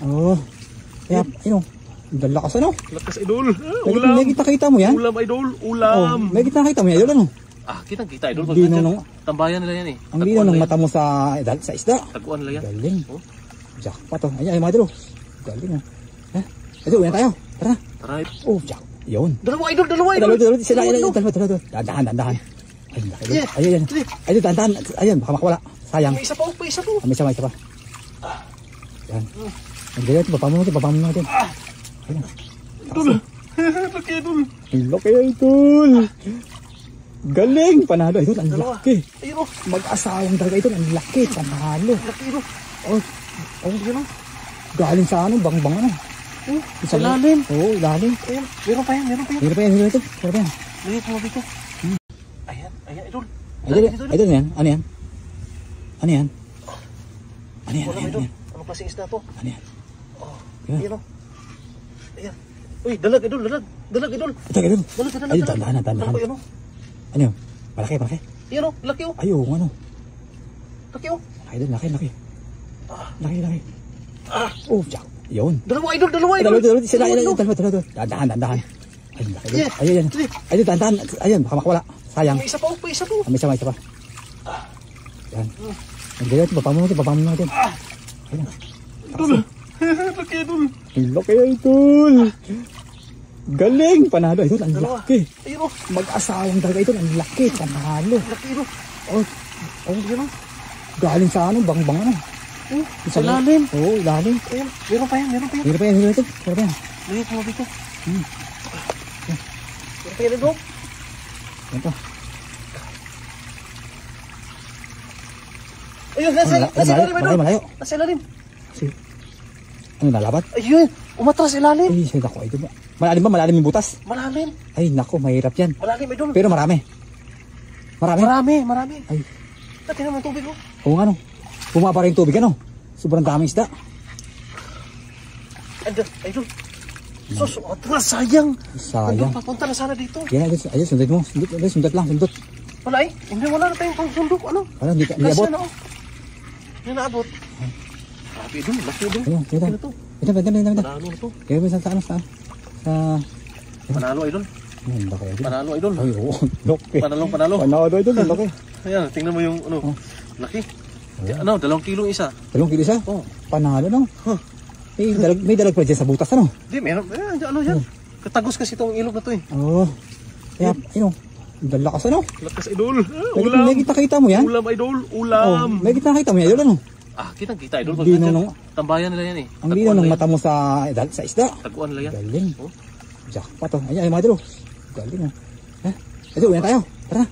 Oh. Kaya, yun o. Lakas ano? Lakas idol. Ulam. May kita mo yan? Ulam idol. Ulam. May kita mo yan idol ano? Kitang-kita idol. Tambayan nila yan eh. Ang lino ng mata mo sa isda. Taguan nila yan. Galing. Jackpot o. Ayan idol o. Galing o. Idol, uyan tayo. Tara. Tara. Jack. Yun. Dalawa idol. Dalawa. Sila. Dahan. Ayun. Ayun, dahan. Ayun, baka makawala. Sayang. May isa pa. May isa pa. Yan. Ang galing, baba mo natin. Ayun. Idol. Laki idol. Laki idol. Galing. Panalo idol. Ang laki. Ayun o. Mag-asawang talaga idol. Ang laki. Panalo. Laki idol. Yun o. Galing sa ano, bang ano. Sa ilalim. Ilalim. Ayan. Meron pa yan. Meron pa yan. Lagi po dito. Ayan idol. Idol yan. Ano yan? Wala idol. Anong klaseng isda to? Ano yan? Ayan o. Ayan. Uy, dalag idol. Dalag idol. Dalag. Ay, dandahan. Ano? Ano yun? Malaki. Ayan o. Laki o. Ay, ano? Laki o. Laki. Laki. Jack. Yun. Dalawa idol. Dalawa. Sila. Dahan. Ayun. Ayun, dahan. Ayun, baka makawala. Sayang. May isa pa. May isa pa. Yan. Ang galing, baba mo natin. Ayun. Idol. Laki idol. Laki idol. Galing. Panalo idol. Ang laki. Ayun o. Mag-asawang talaga idol. Ang laki. Panalo. Laki idol. Ayun o. Galing sa ano, bang ano. Sa ilalim. Ilalim. Ayan. Meron pa yan. Meron pa yan. Lagi po dito. Meron pa yan idol. Ito. Ayun, nasa ilalim idol. Malayo. Nasa ilalim. Ano, nalabat? Ayun, umatras sa ilalim. Ay, say nako idol. Malalim ba? Malalim yung butas? Malalim. Ay, nako, mahirap yan. Malalim idol. Pero marami. Marami. Ay. Dati naman tubig o. Oo nga no. Bumaba rin tubig ano. Sobrang daming isda. Idol. Sus, atras, sayang. Sayang. Papunta na sana dito. Yan, ayun, sundot mo. Sundot. Wala eh. Hindi, wala na tayong pangsundok. Ano? Hindi abot. Hindi na abot. Grabe idol, laki idol. Ayun, Ano to? Ito. Panalo na to. Kaya mo sa Panalo idol. Panalo idol. Ay, oo. Laki. Panalo. Panalo idol, laki. Ayan, tingnan mo yung ano. Laki. Ano, 2 kilo isa. 2 kilo isa? Panalo no. May dalag pa dyan sa butas ano? Hindi, meron. Ano yan? Katagos kasi itong ilog na to eh. Kaya, yun o. Lakas ano? Lakas idol. May kita mo yan? Ulam idol. Ulam. May kita mo yan idol ano? Kitang-kita idol. Tambayan nila yan eh. Ang lino ng mata mo sa isda. Taguan nila yan. Galing. Jackpot o. Ayan mga idol. Galing o. Idol, uyan tayo. Tara.